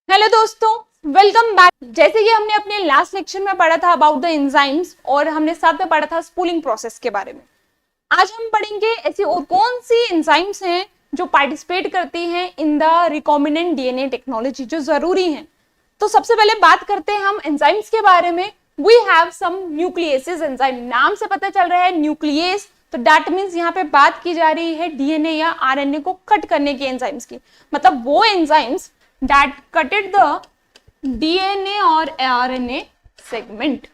Hello दोस्तों, welcome back. जैसे कि हमने अपने लास्ट लेक्चर में पढ़ा था अबाउट द एंजाइम्स और हमने साथ में पढ़ा था स्पूलिंग प्रोसेस के बारे में। आज हम पढ़ेंगे ऐसी और कौन सी एंजाइम्स हैं जो पार्टिसिपेट करती हैं in the recombinant DNA technology, जो जरूरी हैं। तो सबसे पहले बात करते हैं हम एंजाइम्स के बारे में। We have some nucleases enzyme, नाम से पता चल रहा है न्यूक्लियस, तो दैट मीन्स यहाँ पे बात की जा रही है डीएनए या आरएनए को कट करने की एंजाइम्स की। मतलब वो enzymes that cutted the DNA और RNA segment,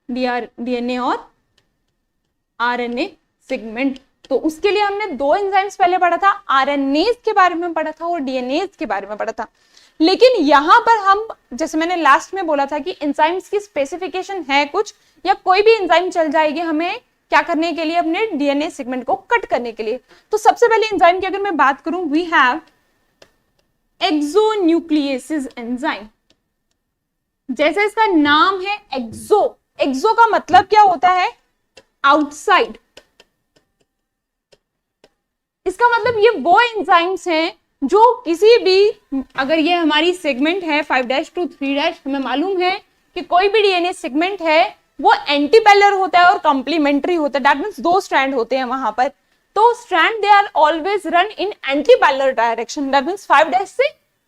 DNA और RNA segment। तो उसके लिए हमने दो एंजाइम्स पहले पढ़ा था, आरएनएज के बारे में पढ़ा था और डीएनएज के बारे में पढ़ा था। लेकिन यहाँ पर हम, जैसे मैंने लास्ट में बोला था कि एंजाइम्स की स्पेसिफिकेशन है कुछ, या कोई भी एंजाइम चल जाएगी हमें क्या करने के लिए, अपने डीएनए सेगमेंट को कट करने के लिए। तो सबसे पहले एंजाइम की अगर मैं बात करूं, वी हैव एक्सोन्यूक्लियेसिस एंजाइम। जैसे इसका नाम है एक्सो, एक्सो का मतलब क्या होता है? आउटसाइड। इसका मतलब ये वो एंजाइम्स हैं जो किसी भी, अगर ये हमारी सेगमेंट है 5' to 3', हमें मालूम है कि कोई भी डीएनए सेगमेंट है वो एंटीपैरलर होता है और कॉम्प्लीमेंट्री होता है। दैट मींस दो स्ट्रैंड होते हैं वहां पर, तो strand they are always run in antiparallel direction. That means 5' से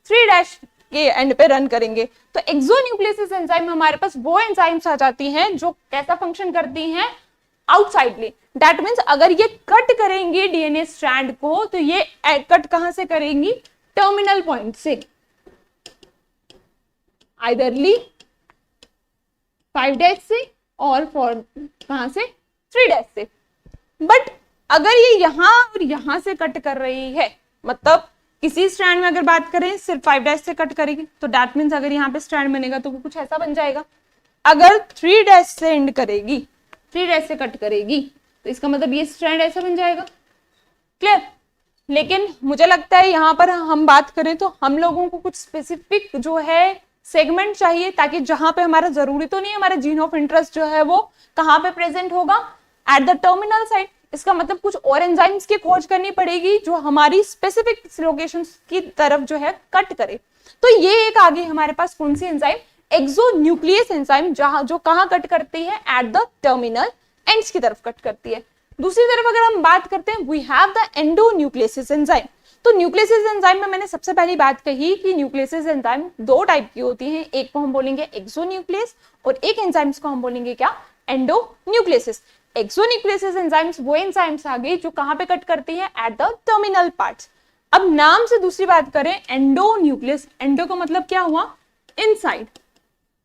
3' के एंड पे रन करेंगे। तो एक्सोन्यूक्लियस एंजाइम हमारे पास वो एंजाइम्स आ जाती हैं जो कैसा फंक्शन करती हैं? आउटसाइडली। दैट मीन्स अगर ये कट करेंगी डीएनए स्ट्रैंड को, तो ये कट कहां से करेंगी? टर्मिनल पॉइंट से, आइदरली 5' से और कहां से? 3' से। बट अगर ये यहां और यहां से कट कर रही है, मतलब किसी स्ट्रैंड में अगर बात करें सिर्फ 5' से कट करेगी, तो दैट मीन्स अगर यहाँ पे स्ट्रैंड बनेगा तो वो कुछ ऐसा बन जाएगा। अगर 3' से एंड करेगी, 3' से कट करेगी, तो इसका मतलब ये स्ट्रैंड ऐसा बन जाएगा। क्लियर? लेकिन मुझे लगता है यहाँ पर हम बात करें तो हम लोगों को कुछ स्पेसिफिक जो है सेगमेंट चाहिए, ताकि जहां पे हमारा जरूरी तो नहीं, हमारा जीन ऑफ इंटरेस्ट जो है वो कहां पे प्रेजेंट होगा? At the terminal side. इसका मतलब कुछ और एंजाइम्स की खोज करनी पड़ेगी जो हमारी स्पेसिफिक लोकेशंस की तरफ जो है कट करे। तो ये एक आगे हमारे पास कौन सी एंजाइम? एक्सोन्यूक्लियस एंजाइम, जहां जो कहां कट करती है? एट द टर्मिनल एंड्स की तरफ कट करती है। दूसरी तरफ अगर हम बात करते हैं, we have the endonuclease enzyme. तो न्यूक्लियस एंजाइम में मैंने सबसे पहली बात कही कि न्यूक्लियस एंजाइम दो टाइप की होती हैं, एक को हम बोलेंगे एक्सोन्यूक्लियस और एक एंजाइम्स को हम बोलेंगे क्या? एंडोन्यूक्लियस। एक्सोन्यूक्लियस एंजाइम्स वो एंजाइम्स आ गई जो कहां पे कट करती है? At the terminal parts. अब नाम से दूसरी बात करें, एंडोन्यूक्लियस, एंडो का मतलब क्या हुआ? इनसाइड।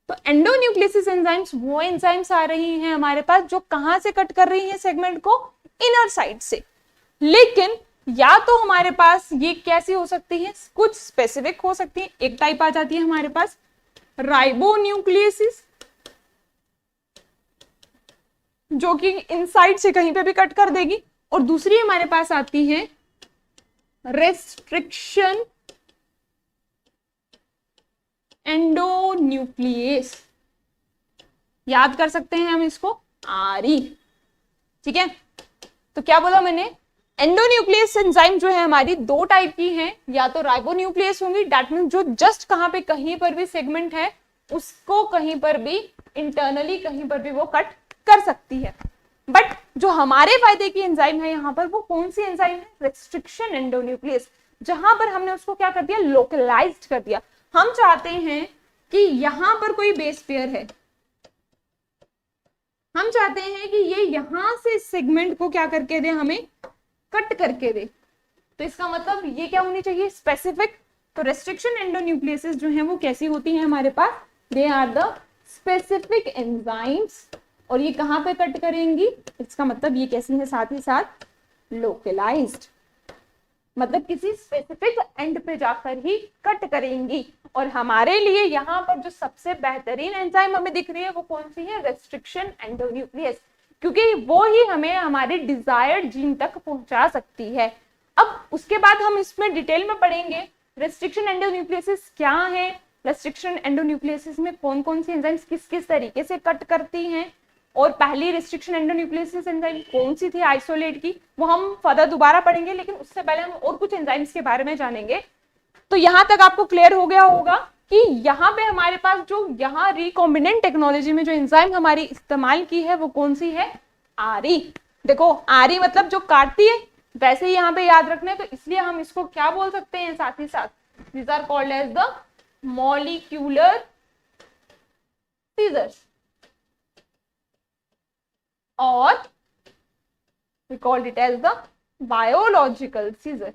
तो एंडोन्यूक्लियस एंजाइम्स वो एंजाइम्स आ रही हैं हमारे पास जो कहां से कट कर रही हैं सेगमेंट को? इनर साइड से। लेकिन या तो हमारे पास ये कैसी हो सकती है? कुछ स्पेसिफिक हो सकती है। एक टाइप आ जाती है हमारे पास राइबोन्यूक्लियसिस, जो कि इनसाइड से कहीं पे भी कट कर देगी, और दूसरी हमारे पास आती है रेस्ट्रिक्शन एंडोन्यूक्लियस। याद कर सकते हैं हम इसको आरी। ठीक है, तो क्या बोला मैंने? एंडोन्यूक्लियस एंजाइम जो है हमारी दो टाइप की हैं, या तो राइबोन्यूक्लियस होंगी, दैट मींस जो जस्ट कहां पे कहीं पर भी सेगमेंट है उसको कहीं पर भी इंटरनली कहीं पर भी वो कट कर सकती है। बट जो हमारे फायदे की एंजाइम है यहाँ पर, वो कौन सी एंजाइम है? रेस्ट्रिक्शन एंडोन्यूक्लियस, जहां पर हमने उसको क्या कर दिया? लोकलाइज्ड कर दिया। हम चाहते हैं कि यहां पर कोई बेस पेयर है, हम चाहते हैं कि ये यहां से सेगमेंट को क्या करके दे? हमें कट करके दे। तो इसका मतलब ये क्या होनी चाहिए? स्पेसिफिक। तो रेस्ट्रिक्शन एंडोन्यूक्लियसेस जो हैं वो कैसी होती हैं हमारे पास? They are the specific enzymes. और ये कहां पे कट करेंगी? इसका मतलब ये कैसी है? साथ ही साथ लोकलाइज्ड, मतलब किसी स्पेसिफिक एंड पे जाकर ही कट करेंगी। और हमारे लिए यहाँ पर जो सबसे बेहतरीन एंजाइम हमें दिख रही है वो कौन सी है? रेस्ट्रिक्शन एंडोन्यूक्लियस, क्योंकि वो ही हमें हमारे डिजायर्ड जीन तक पहुंचा सकती है। अब उसके बाद हम इसमें डिटेल में पढ़ेंगे रेस्ट्रिक्शन एंडोन्यूक्लियसिस क्या है, रेस्ट्रिक्शन एंडोन्यूक्लियसिस में कौन कौन सी एंजाइम्स किस किस तरीके से कट करती हैं, और पहली रिस्ट्रिक्शन एंडोन्यूक्लियोसिस एंजाइम कौन सी थी आइसोलेट की, वो हम फर्दर दोबारा पढ़ेंगे, लेकिन उससे पहले हम और कुछ एंजाइम्स के बारे में जानेंगे। तो यहां तक आपको क्लियर हो गया होगा कि यहाँ पे हमारे पास जो यहाँ रिकॉम्बिनेंट टेक्नोलॉजी में जो एंजाइम हमारी इस्तेमाल की है वो कौन सी है, आरी। देखो आरी मतलब जो काटती है, वैसे ही यहाँ पे याद रखना है, तो इसलिए हम इसको क्या बोल सकते हैं साथ ही साथ, these are called as the molecular scissors और we called it as the biological scissor।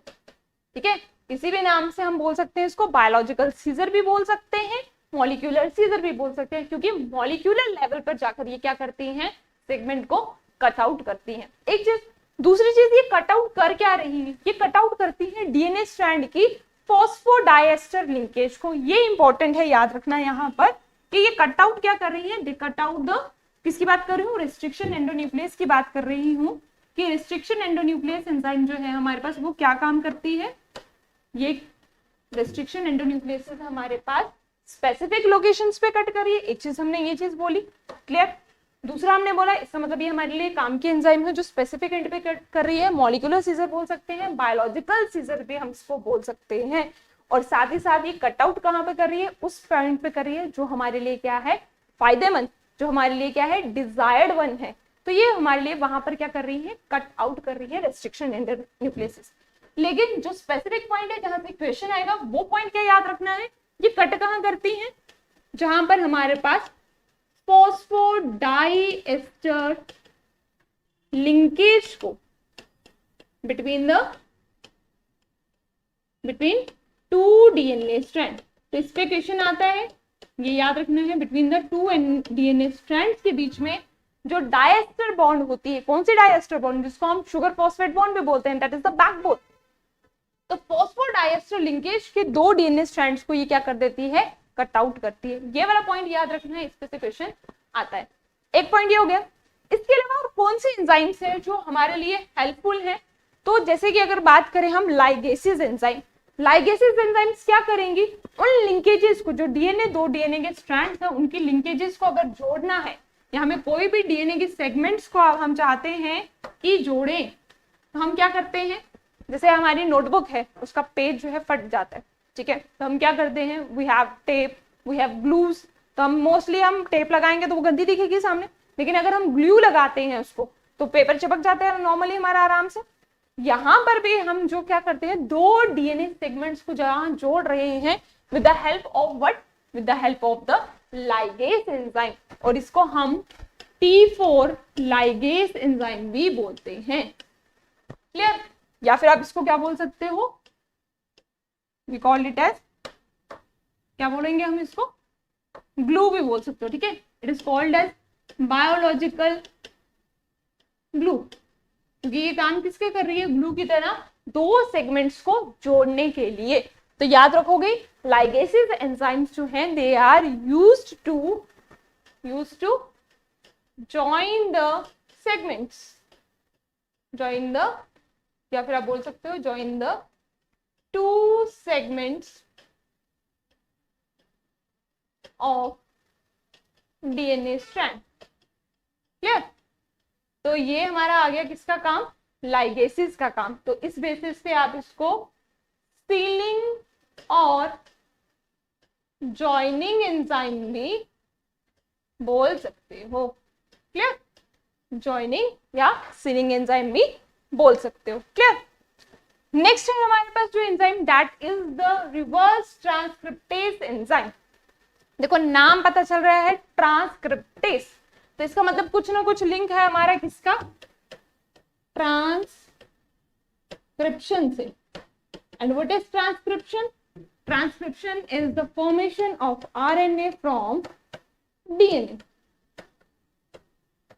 ठीक है, किसी भी नाम से हम बोल सकते हैं इसको, बायोलॉजिकल सीजर भी बोल सकते हैं, मॉलिक्यूलर सीजर भी बोल सकते हैं, क्योंकि मॉलिक्यूलर लेवल पर जाकर ये क्या करती हैं, सेगमेंट को कट आउट करती हैं। एक चीज, दूसरी चीज, ये कट आउट कर क्या रही है, ये कट आउट करती है डीएनए स्ट्रैंड की फॉस्फोडाइएस्टर लिंकेज को। ये इंपॉर्टेंट है याद रखना यहाँ पर कि ये कट आउट क्या कर रही है, दे कट आउट द, किसकी बात कर रही हूँ, रिस्ट्रिक्शन एंडोन्यूक्लियस की बात कर रही हूँ कि रिस्ट्रिक्शन एंडोन्यूक्लियस एंजाइम जो है हमारे पास वो क्या काम करती है, ये रिस्ट्रिक्शन एंडोन्यूक्लियोसिस हमारे पास स्पेसिफिक लोकेशंस पे कट कर रही है। एक चीज हमने ये चीज बोली, क्लियर। दूसरा हमने बोला इसका मतलब ये हमारे लिए काम की एंजाइम है जो स्पेसिफिक एंड पे कट कर रही है, मॉलिक्यूलर सीजर बोल सकते हैं, बायोलॉजिकल सीजर भी हम इसको बोल सकते हैं। और साथ ही साथ ये कट आउट कहाँ पे कर रही है, उस पॉइंट पे कर रही है जो हमारे लिए क्या है, फायदेमंद, जो हमारे लिए क्या है, डिजायर्ड वन है। तो ये हमारे लिए वहां पर क्या कर रही है, कट आउट कर रही है रिस्ट्रिक्शन एंडोन्यूक्लियोसिस। लेकिन जो स्पेसिफिक पॉइंट है जहां से क्वेश्चन आएगा, वो पॉइंट क्या याद रखना है, ये कट कहां करती हैं, जहां पर हमारे पास फॉस्फोडाइएस्टर लिंकेज को बिटवीन टू डीएनए स्ट्रैंड। तो इस पे क्वेश्चन आता है, ये याद रखना है, between the two DNA strands के बीच में जो डाइएस्टर बॉन्ड होती है, कौन सी डाइएस्टर बॉन्ड, जिसको हम शुगर फॉस्फेट बॉन्ड भी बोलते हैं, दैट इज द बैकबोन। तो फॉस्फोडाइएस्टर लिंकेज के दो डीएनए स्ट्रैंड्स को ये क्या कर देती है, कट आउट करती है। ये वाला पॉइंट याद रखना है, इस पे से क्वेश्चन आता है। एक पॉइंट ये हो गया। इसके अलावा और कौन सी एंजाइम्स है जो हमारे लिए हेल्पफुल है, तो जैसे कि अगर बात करें हम लाइगेसेस एंजाइम, लाइगेसेस एंजाइम्स क्या करेंगी, उन लिंकेजेस को, जो डीएनए, दो डीएनए के स्ट्रैंड्स हैं, उनकी लिंकेजेस को अगर जोड़ना है, या हमें कोई भी डीएनए के सेगमेंट्स को हम चाहते हैं कि जोड़ें, तो हम क्या करते हैं, जैसे हमारी नोटबुक है, उसका पेज जो है फट जाता है, ठीक है, तो हम क्या करते हैं, we have tape, we have glues. तो हम मोस्टली हम टेप लगाएंगे तो वो गंदी दिखेगी सामने, लेकिन अगर हम ग्लू लगाते हैं उसको तो पेपर चिपक जाता है नॉर्मली हमारा आराम से। यहां पर भी हम जो क्या करते हैं, दो डीएनए सेगमेंट्स को जहां जोड़ रहे हैं with the help of what, with the help of the ligase enzyme, और इसको हम T4 लाइगेस एंजाइम भी बोलते हैं। क्लियर? या फिर आप इसको क्या बोल सकते हो, वी कॉल इट एज, क्या बोलेंगे हम इसको, ग्लू भी बोल सकते हो, ठीक है। It is called as biological glue, क्योंकि ये काम किसके कर रही है, ग्लू की तरह दो सेगमेंट्स को जोड़ने के लिए। तो याद रखोगे लाइगेसेस एंजाइम्स जो हैं, they are used to join the segments, join the, या फिर आप बोल सकते हो join the two segments of DNA strand. Clear? तो ये हमारा आ गया किसका काम, लाइगेसिस का काम। तो इस बेसिस पे आप इसको सीलिंग और जॉइनिंग एंजाइम भी बोल सकते हो। क्लियर? जॉइनिंग या सीलिंग एंजाइम भी बोल सकते हो। क्लियर? नेक्स्ट है हमारे पास जो enzyme, that is the reverse transcriptase enzyme. देखो नाम पता चल रहा है ट्रांसक्रिप्टेज, तो इसका मतलब कुछ ना कुछ लिंक है हमारा किसका, ट्रांसक्रिप्शन से। And what is transcription? Transcription is the formation of RNA from DNA.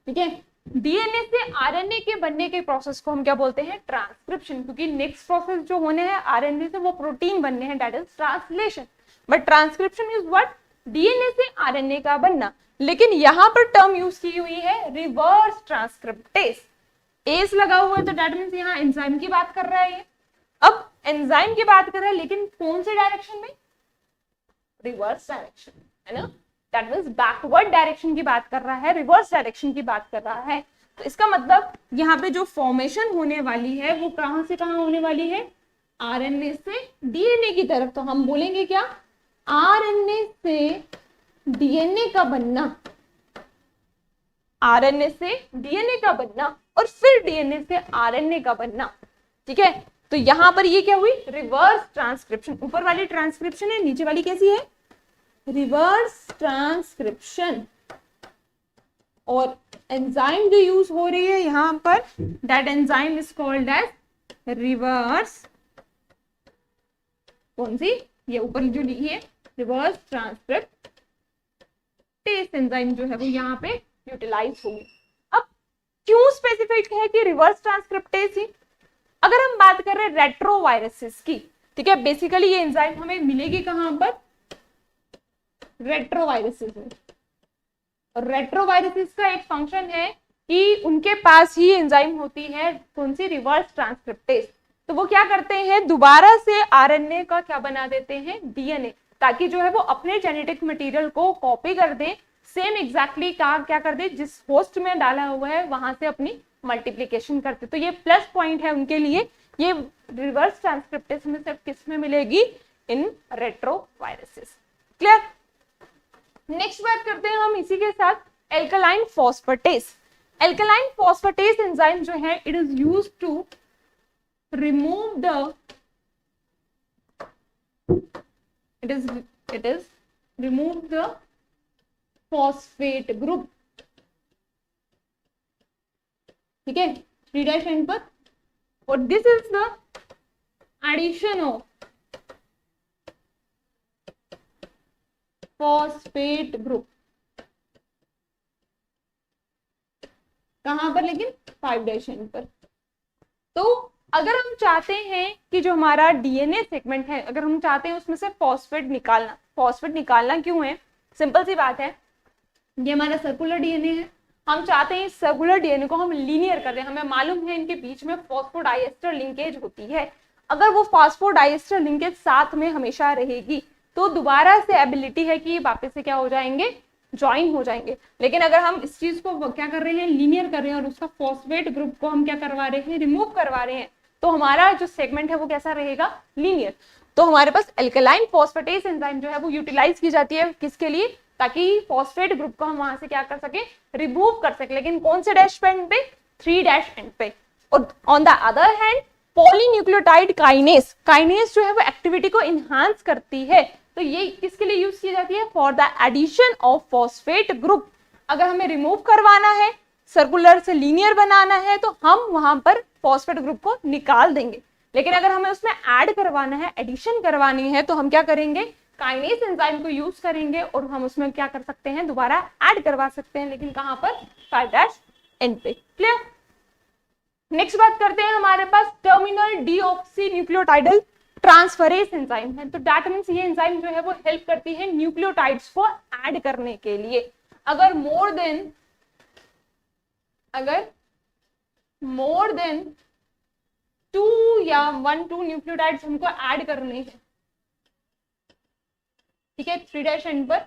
ठीक है, डीएनए से आरएनए के बनने के प्रोसेस को हम क्या बोलते हैं, ट्रांसक्रिप्शन, क्योंकि नेक्स्ट प्रोसेस जो होने हैं आरएनए से वो प्रोटीन बनने हैं, that is translation. But transcription is what, DNA से आरएनए का बनना। लेकिन यहां पर टर्म यूज की हुई है रिवर्स ट्रांसक्रिप्टेज, एस लगा हुआ है, तो दैट मींस यहां एंजाइम की बात कर रहा है ये। अब एंजाइम की बात कर रहा है, लेकिन कौन से डायरेक्शन में, रिवर्स डायरेक्शन, है ना। दैट मीन्स बैकवर्ड डायरेक्शन की बात कर रहा है, रिवर्स डायरेक्शन की बात कर रहा है। तो इसका मतलब यहाँ पे जो फॉर्मेशन होने वाली है वो कहाँ से कहाँ होने वाली है, आरएनए से डीएनए की तरफ। तो हम बोलेंगे क्या, आरएनए से डीएनए का बनना, आरएनए से डीएनए का बनना और फिर डीएनए से आरएनए का बनना। ठीक है, तो यहां पर ये क्या हुई, रिवर्स ट्रांसक्रिप्शन। ऊपर वाली ट्रांसक्रिप्शन है, नीचे वाली कैसी है, रिवर्स ट्रांसक्रिप्शन। और एंजाइम जो यूज हो रही है यहां पर, that enzyme is called as reverse, कौन सी, ये ऊपर जो लिखी है रिवर्स ट्रांसक्रिप्टेस एंजाइम जो है वो यहाँ पे यूटिलाइज होगी। अब क्यों स्पेसिफिक है कि रिवर्स ट्रांसक्रिप्टेस ही, अगर हम बात कर रहे हैं रेट्रोवायरसेस की, ठीक है, बेसिकली ये एंजाइम हमें मिलेगी कहां पर, रेट्रोवायरसेस में। और रेट्रोवायरसेस का एक फंक्शन है कि उनके पास ही एंजाइम होती है, कौन सी, रिवर्स ट्रांसक्रिप्टेस। तो वो क्या करते हैं, दोबारा से आरएनए का क्या बना देते हैं, डीएनए, ताकि जो है वो अपने जेनेटिक मटेरियल को कॉपी कर दे, सेम एग्जैक्टली क्या कर दे, जिस होस्ट में डाला हुआ है वहां से अपनी मल्टीप्लीकेशन करते। तो ये प्लस पॉइंट है उनके लिए। ये रिवर्स ट्रांसक्रिप्टेशन में सिर्फ किस में मिलेगी, इन रेट्रोवायरसेस। क्लियर। नेक्स्ट बात करते हैं हम इसी के साथ alkaline phosphatase. Alkaline phosphatase enzyme जो है, it is used to remove the it is remove the phosphate group, ठीक है, 3' एंड पर। और this is the addition of phosphate group, कहां पर, लेकिन 5' एंड पर। तो अगर हम चाहते हैं कि जो हमारा डीएनए सेगमेंट है, अगर हम चाहते हैं उसमें से फॉस्फेट निकालना, फॉस्फेट निकालना क्यों है, सिंपल सी बात है, ये हमारा सर्कुलर डीएनए है, हम चाहते हैं इस सर्कुलर डीएनए को हम लीनियर कर दें। हमें मालूम है इनके बीच में फॉस्फोडाइएस्टर लिंकेज होती है, अगर वो फॉस्फोडाइएस्टर लिंकेज साथ में हमेशा रहेगी तो दोबारा से एबिलिटी है कि वापस से क्या हो जाएंगे, ज्वाइन हो जाएंगे। लेकिन अगर हम इस चीज को क्या कर रहे हैं, लीनियर कर रहे हैं और उसका फॉस्फेट ग्रुप को हम क्या करवा रहे हैं, रिमूव करवा रहे हैं, तो हमारा जो सेगमेंट है वो कैसा रहेगा, लीनियर। तो हमारे पास एल्कलाइन फॉस्फेटेस एंजाइम जो है वो यूटिलाइज की जाती है, किसके लिए, ताकि फॉस्फेट ग्रुप को हम वहां से क्या कर सके, रिमूव कर सके। लेकिन कौन से डैश एंड पे, 3' एंड पे। और on the other hand polynucleotide kinase, kinase जो है वो एक्टिविटी को इनहांस करती है, तो ये किसके लिए यूज की जाती है, for the addition of phosphate group. अगर हमें रिमूव करवाना है, सर्कुलर से लीनियर बनाना है, तो हम वहां पर फॉस्फेट ग्रुप को निकाल देंगे। लेकिन अगर हमें उसमें ऐड करवाना है, एडिशन करवानी है, तो हम क्या करेंगे, काइनेस एंजाइम को यूज करेंगे और हम उसमें क्या कर सकते हैं, दोबारा ऐड करवा सकते हैं, लेकिन कहां पर, 5' एंड पे। क्लियर। नेक्स्ट बात करते हैं, हमारे पास टर्मिनल डीऑक्सी न्यूक्लियोटाइडल ट्रांसफरेज एंजाइम है। तो दैट मींस ये एंजाइम जो है वो हेल्प करती है न्यूक्लियोटाइड्स को ऐड करने के लिए। अगर मोर देन 2 या 1-2 न्यूक्लियोटाइड्स हमको ऐड करने हैं, ठीक है, 3' एंड पर,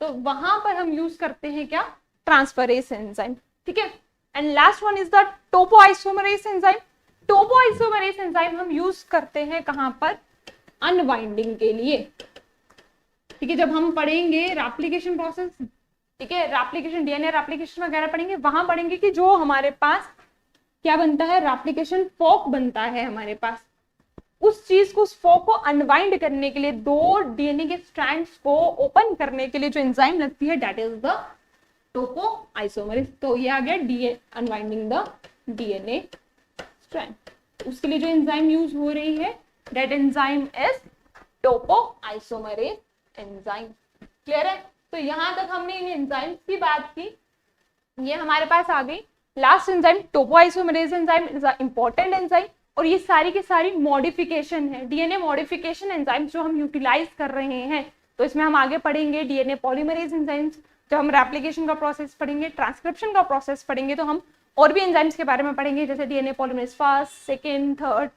तो वहां पर हम यूज करते हैं क्या, ट्रांसफरेज एंजाइम। ठीक है। And last one is the topoisomerase enzyme. Topoisomerase enzyme हम यूज करते हैं कहां पर, अनवाइंडिंग के लिए। ठीक है, जब हम पढ़ेंगे रेप्लिकेशन प्रोसेस, ठीक है, रेप्लिकेशन, डीएनए रेप्लिकेशन वगैरह पढ़ेंगे, वहां पढ़ेंगे कि जो हमारे पास क्या बनता है, रेप्लिकेशन फोक बनता है हमारे पास, उस चीज को, उस फोक को अनवाइंड करने के लिए, 2 डीएनए के स्ट्रैंड्स को ओपन करने के लिए जो एंजाइम लगती है, दैट इज द टोपोआइसोमरेज। तो ये आ गया अनवाइंडिंग द डीएनए स्ट्रैंड। उसके लिए जो एंजाइम यूज हो रही है, that enzyme is topoisomerase enzyme. Clear है। तो यहां तक हमने इन एंजाइम्स की बात की, ये हमारे पास आ गई। Last enzyme topoisomerase enzyme is a important enzyme, और ये सारी की सारी मॉडिफिकेशन है, डीएनए मॉडिफिकेशन एंजाइम्स जो हम यूटिलाइज कर रहे हैं। तो इसमें हम आगे पढ़ेंगे डीएनए पॉलीमरेज एंजाइम्स, जब हम रेप्लिकेशन का प्रोसेस पढ़ेंगे, ट्रांसक्रिप्शन का प्रोसेस पढ़ेंगे, तो हम और भी एंजाइम्स के बारे में पढ़ेंगे, जैसे DNA polymerase first, second, third.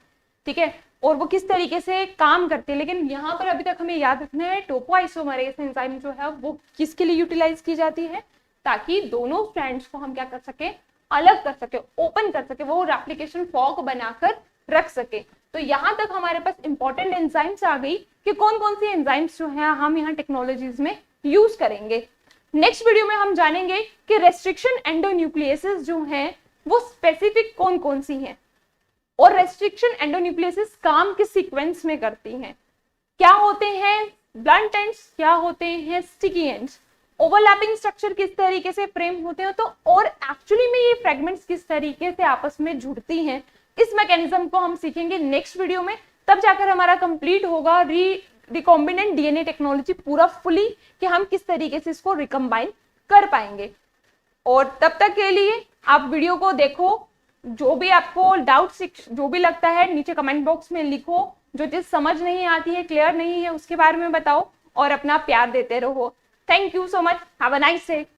ठीक है, और वो किस तरीके से काम करते हैं। लेकिन यहाँ पर अभी तक हमें याद रखना है टोपोआइसोमरेज एंजाइम जो है वो किसके लिए यूटिलाइज की जाती है, ताकि दोनों स्ट्रैंड्स को हम क्या कर सके, अलग कर सके, ओपन कर सके, वो रेप्लिकेशन फॉर्क बनाकर रख सके। तो यहाँ तक हमारे पास इंपॉर्टेंट एंजाइम्स आ गई कि कौन कौन सी एंजाइम्स जो है हम यहाँ टेक्नोलॉजीज में यूज करेंगे। नेक्स्ट वीडियो में हम जानेंगे कि रेस्ट्रिक्शन एंडोन्यूक्लियसेस जो हैं वो स्पेसिफिक कौन कौन सी हैं, और रेस्ट्रिक्शन एंडोन्यूक्लियसेस काम किस सीक्वेंस में करती हैं, क्या होते हैं ब्लंट एंड्स, क्या होते हैं स्टिकी एंड्स, ओवरलैपिंग स्ट्रक्चर किस तरीके से फ्रेम होते हैं, तो और एक्चुअली में ये फ्रेगमेंट्स किस तरीके से आपस में जुड़ती हैं, इस मैकेनिज्म को हम सीखेंगे नेक्स्ट वीडियो में। तब जाकर हमारा कंप्लीट होगा रिकॉम्बिनेंट डीएनए टेक्नोलॉजी पूरा फुली, कि हम किस तरीके से इसको रिकम्बाइन कर पाएंगे। और तब तक के लिए आप वीडियो को देखो, जो भी आपको डाउट जो भी लगता है नीचे कमेंट बॉक्स में लिखो, जो चीज समझ नहीं आती है, क्लियर नहीं है, उसके बारे में बताओ और अपना प्यार देते रहो। Thank you so much, have a nice day.